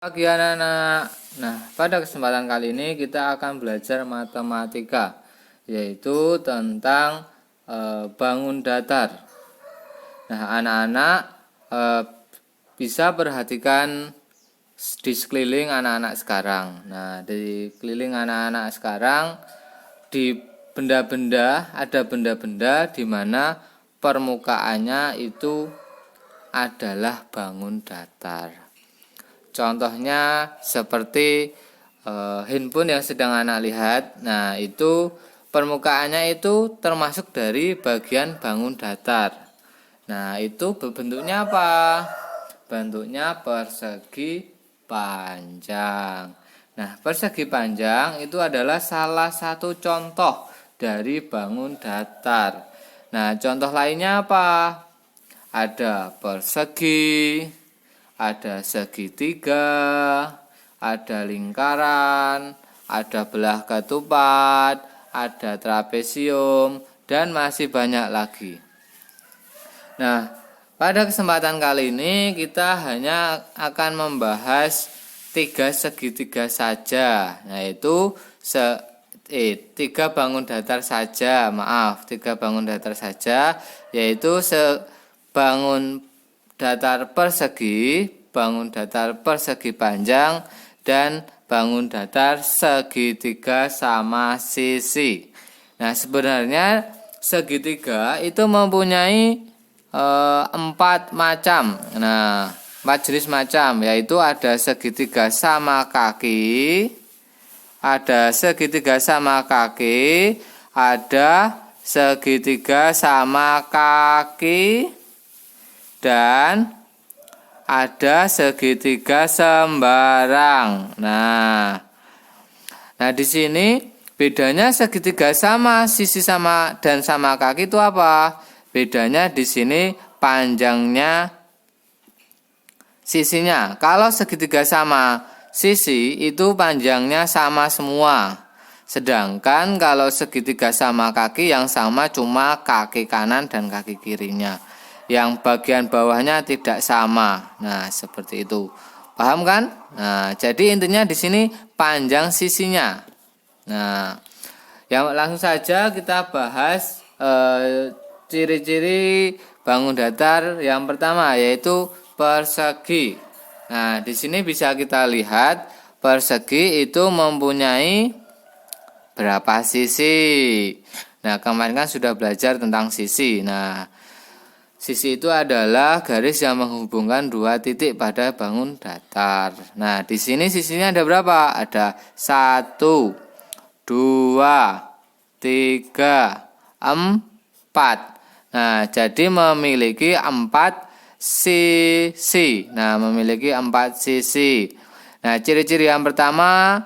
Pagi anak-anak. Nah, pada kesempatan kali ini kita akan belajar matematika, yaitu tentang bangun datar. Nah, anak-anak bisa perhatikan di sekeliling anak-anak sekarang. Nah, di sekeliling anak-anak sekarang di benda-benda ada benda-benda di mana permukaannya itu adalah bangun datar. Contohnya seperti handphone yang sedang anak lihat. Nah, itu permukaannya itu termasuk dari bagian bangun datar. Nah, itu bentuknya apa? Bentuknya persegi panjang. Nah, persegi panjang itu adalah salah satu contoh dari bangun datar. Nah, contoh lainnya apa? Ada persegi, ada segitiga, ada lingkaran, ada belah ketupat, ada trapesium, dan masih banyak lagi. Nah, pada kesempatan kali ini kita hanya akan membahas 3 segitiga saja, yaitu 3 bangun datar saja, 3 bangun datar saja, yaitu bangun datar persegi, bangun datar persegi panjang, dan bangun datar segitiga sama sisi. Nah, sebenarnya segitiga itu mempunyai 4 macam. Nah, 4 jenis macam, yaitu ada segitiga sama kaki, ada segitiga sama kaki, ada segitiga sama kaki, dan ada segitiga sembarang. Nah, di sini bedanya segitiga sama sisi sama dan sama kaki itu apa? Bedanya di sini panjangnya sisinya. Kalau segitiga sama sisi itu panjangnya sama semua. Sedangkan kalau segitiga sama kaki yang sama cuma kaki kanan dan kaki kirinya. Yang bagian bawahnya tidak sama. Nah, seperti itu. Paham kan? Nah, jadi intinya di sini panjang sisinya. Nah, yang langsung saja kita bahas ciri-ciri bangun datar yang pertama, yaitu persegi. Nah, di sini bisa kita lihat persegi itu mempunyai berapa sisi. Nah, kemarin kan sudah belajar tentang sisi. Nah, sisi itu adalah garis yang menghubungkan 2 titik pada bangun datar. Nah, di sini sisinya ada berapa? Ada 1, 2, 3, 4. Nah, jadi memiliki 4 sisi. Nah, memiliki 4 sisi. Nah, ciri-ciri yang pertama,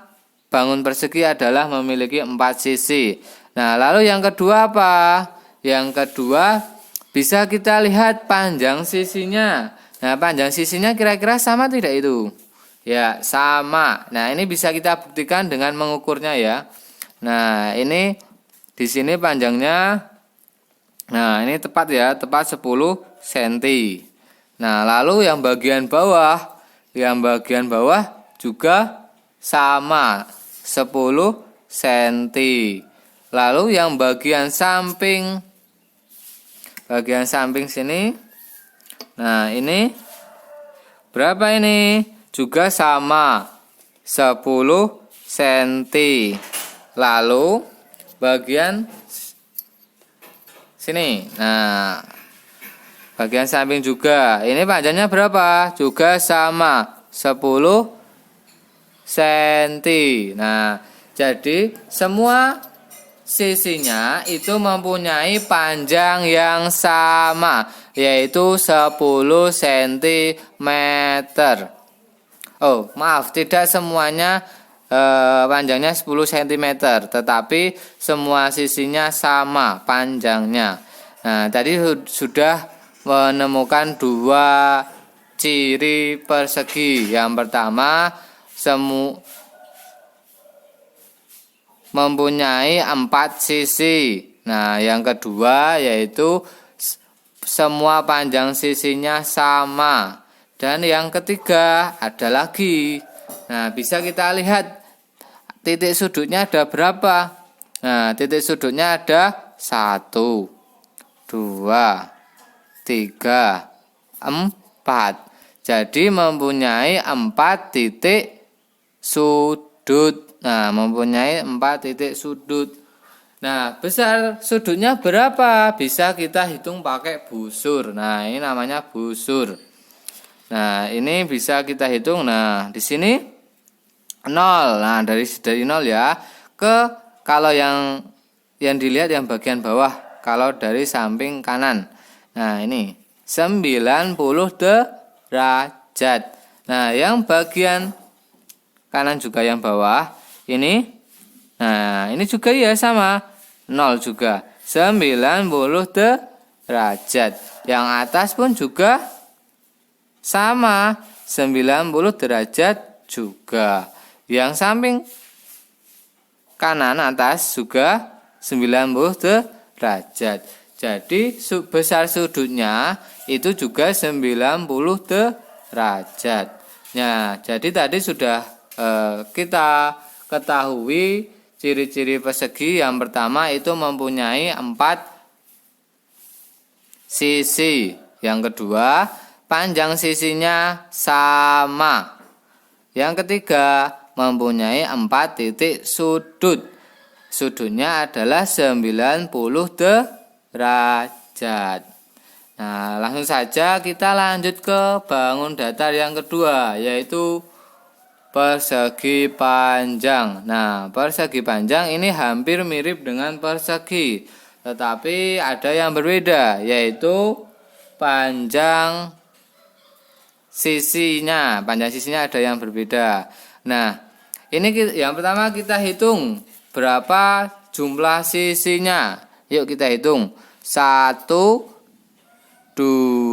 bangun persegi adalah memiliki 4 sisi. Nah, lalu yang kedua apa? Yang kedua, bisa kita lihat panjang sisinya. Nah, panjang sisinya kira-kira sama tidak itu? Ya, sama. Nah, ini bisa kita buktikan dengan mengukurnya ya. Nah, ini di sini panjangnya. Nah, ini tepat ya, tepat 10 cm. Nah, lalu yang bagian bawah juga sama 10 cm. Lalu yang bagian samping sini, nah ini berapa ini? Juga sama 10 cm. Lalu bagian sini, nah bagian samping juga, ini panjangnya berapa? Juga sama 10 cm. Nah, jadi semua sisinya itu mempunyai panjang yang sama, yaitu 10 cm. Oh, maaf, tidak semuanya panjangnya 10 cm, tetapi semua sisinya sama panjangnya. Nah, tadi sudah menemukan 2 ciri persegi. Yang pertama, mempunyai 4 sisi. Nah, yang kedua yaitu semua panjang sisinya sama. Dan yang ketiga ada lagi. Nah, bisa kita lihat titik sudutnya ada berapa. Nah, titik sudutnya ada 1, 2, 3, 4. Jadi mempunyai 4 titik sudut. Nah, mempunyai 4 titik sudut. Nah, besar sudutnya berapa? Bisa kita hitung pakai busur. Nah, ini namanya busur. Nah, ini bisa kita hitung. Nah, di sini 0. Nah, dari 0 ya. Kalau yang dilihat yang bagian bawah, kalau dari samping kanan. Nah, ini 90 derajat. Nah, yang bagian kanan juga yang bawah ini. Nah, ini juga ya sama 0 juga, 90 derajat. Yang atas pun juga sama 90 derajat juga. Yang samping kanan atas juga 90 derajat. Jadi besar sudutnya itu juga 90 derajat. Nah, jadi tadi sudah kita ketahui ciri-ciri persegi. Yang pertama itu mempunyai 4 sisi. Yang kedua, panjang sisinya sama. Yang ketiga, mempunyai 4 titik sudut. Sudutnya adalah 90 derajat. Nah, langsung saja kita lanjut ke bangun datar yang kedua, yaitu persegi panjang. Nah, persegi panjang ini hampir mirip dengan persegi, tetapi ada yang berbeda, yaitu panjang sisinya. Panjang sisinya ada yang berbeda. Nah, ini yang pertama kita hitung berapa jumlah sisinya. Yuk kita hitung. 1, 2,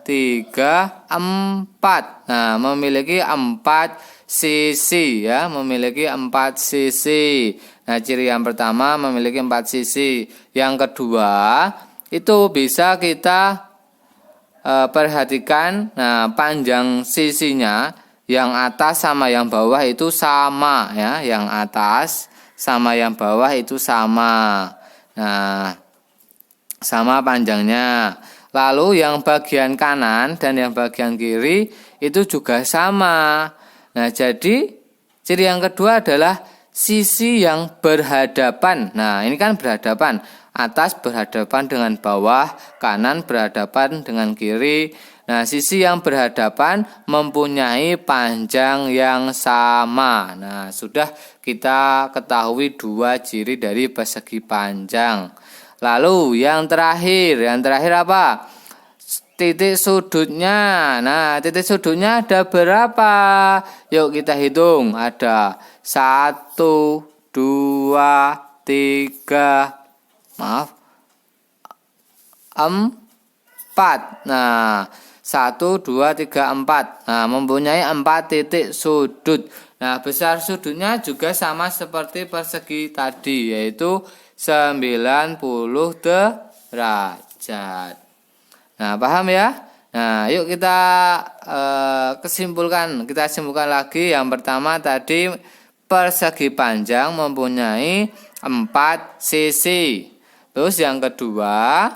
3, 4. Nah, memiliki 4 sisi ya, memiliki 4 sisi. Nah, ciri yang pertama memiliki 4 sisi. Yang kedua, itu bisa kita perhatikan. Nah, panjang sisinya yang atas sama yang bawah itu sama ya, yang atas sama yang bawah itu sama. Nah, sama panjangnya. Lalu yang bagian kanan dan yang bagian kiri itu juga sama. Nah, jadi ciri yang kedua adalah sisi yang berhadapan. Nah, ini kan berhadapan. Atas berhadapan dengan bawah, kanan berhadapan dengan kiri. Nah, sisi yang berhadapan mempunyai panjang yang sama. Nah, sudah kita ketahui 2 ciri dari persegi panjang. Lalu yang terakhir apa? Titik sudutnya. Nah, titik sudutnya ada berapa? Yuk kita hitung. Ada 1, 2, 3, 4. Nah, 1, 2, 3, 4. Nah, mempunyai 4 titik sudut. Nah, besar sudutnya juga sama seperti persegi tadi, yaitu 90 derajat. Nah, paham ya? Nah, yuk kita Kita simpulkan lagi. Yang pertama tadi persegi panjang mempunyai 4 sisi. Terus yang kedua,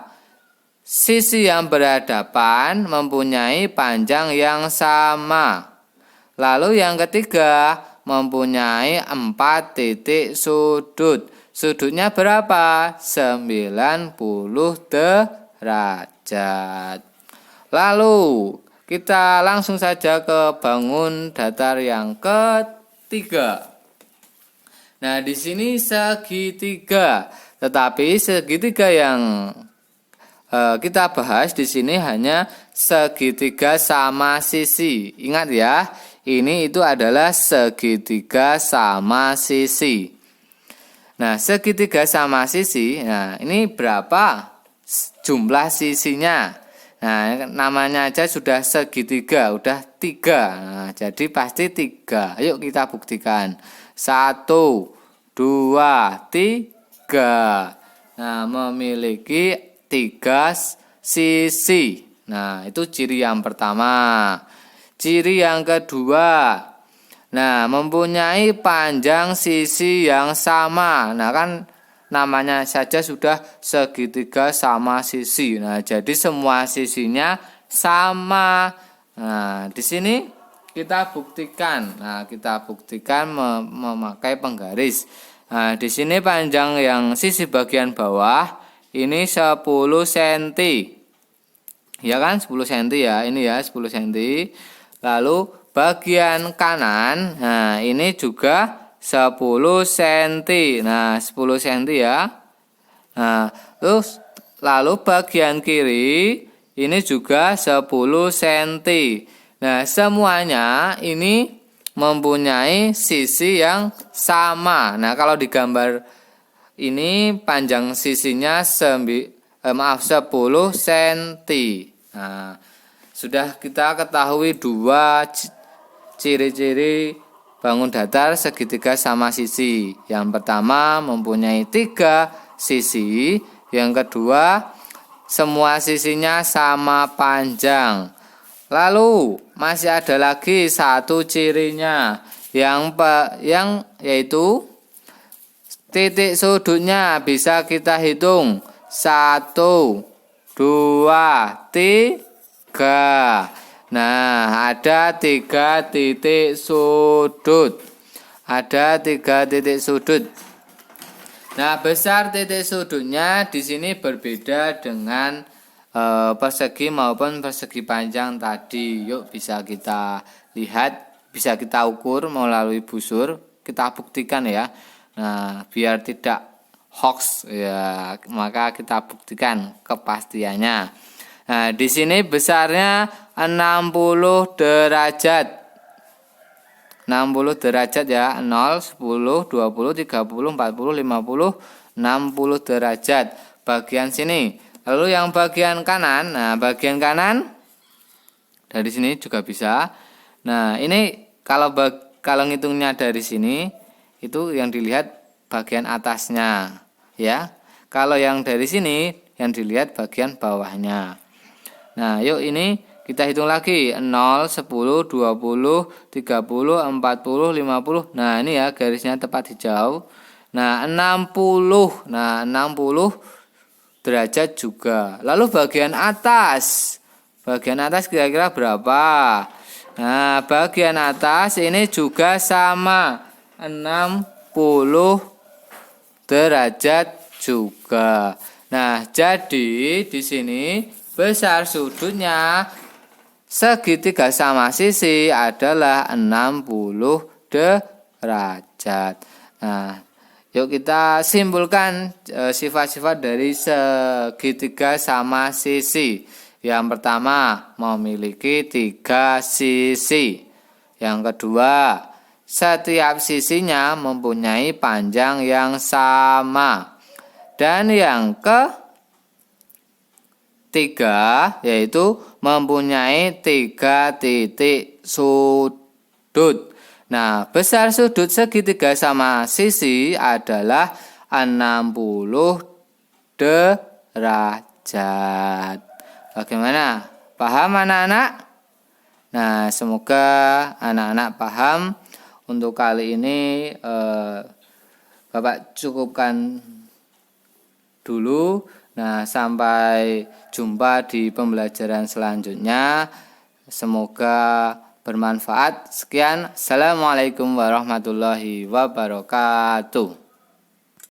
sisi yang berhadapan mempunyai panjang yang sama. Lalu yang ketiga, mempunyai 4 titik sudut. Sudutnya berapa? 90 derajat. Lalu kita langsung saja ke bangun datar yang ketiga. Nah, di sini segitiga. Tetapi segitiga yang kita bahas di sini hanya segitiga sama sisi. Ingat ya, ini itu adalah segitiga sama sisi. Nah, segitiga sama sisi. Nah, ini berapa jumlah sisinya? Nah, namanya aja sudah segitiga, udah 3. Nah, jadi pasti 3. Ayo kita buktikan. 1, 2, 3. Nah, memiliki 3 sisi. Nah, itu ciri yang pertama. Ciri yang kedua, nah, mempunyai panjang sisi yang sama. Nah, kan namanya saja sudah segitiga sama sisi. Nah, jadi semua sisinya sama. Nah, di sini kita buktikan. Nah, kita buktikan memakai penggaris. Nah, di sini panjang yang sisi bagian bawah ini 10 cm. Ya kan, 10 cm ya. Ini ya 10 cm. Lalu bagian kanan, nah ini juga 10 cm. Nah, 10 cm ya. Nah, terus lalu bagian kiri ini juga 10 cm. Nah, semuanya ini mempunyai sisi yang sama. Nah, kalau di gambar ini panjang sisinya 10 cm. Nah, sudah kita ketahui dua ciri-ciri bangun datar segitiga sama sisi. Yang pertama mempunyai 3 sisi. Yang kedua semua sisinya sama panjang. Lalu masih ada lagi satu cirinya yang yaitu titik sudutnya bisa kita hitung 1, 2, 3. Nah, ada 3 titik sudut. Ada 3 titik sudut. Nah, besar titik sudutnya di sini berbeda dengan persegi maupun persegi panjang tadi. Yuk, bisa kita lihat, bisa kita ukur melalui busur. Kita buktikan ya. Nah, biar tidak hoax ya, maka kita buktikan kepastiannya. Nah, di sini besarnya 60 derajat. 60 derajat ya. 0, 10, 20, 30, 40, 50, 60 derajat. Bagian sini. Lalu yang bagian kanan. Nah, bagian kanan dari sini juga bisa. Nah, ini kalau ngitungnya dari sini itu yang dilihat bagian atasnya ya. Kalau yang dari sini yang dilihat bagian bawahnya. Nah, yuk ini kita hitung lagi 0, 10, 20, 30, 40, 50. Nah, ini ya garisnya tepat hijau. Nah, 60. Nah, 60 derajat juga. Lalu bagian atas. Bagian atas kira-kira berapa? Nah, bagian atas ini juga sama 60 derajat juga. Nah, jadi di sini besar sudutnya segitiga sama sisi adalah 60 derajat. Nah, yuk kita simpulkan sifat-sifat dari segitiga sama sisi. Yang pertama, memiliki 3 sisi. Yang kedua, setiap sisinya mempunyai panjang yang sama. Dan yang ketiga yaitu mempunyai 3 titik sudut. Nah, besar sudut segitiga sama sisi adalah 60 derajat. Bagaimana? Paham anak-anak? Nah, semoga anak-anak paham. Untuk kali ini Bapak cukupkan dulu. Nah, sampai jumpa di pembelajaran selanjutnya. Semoga bermanfaat. Sekian. Assalamualaikum warahmatullahi wabarakatuh.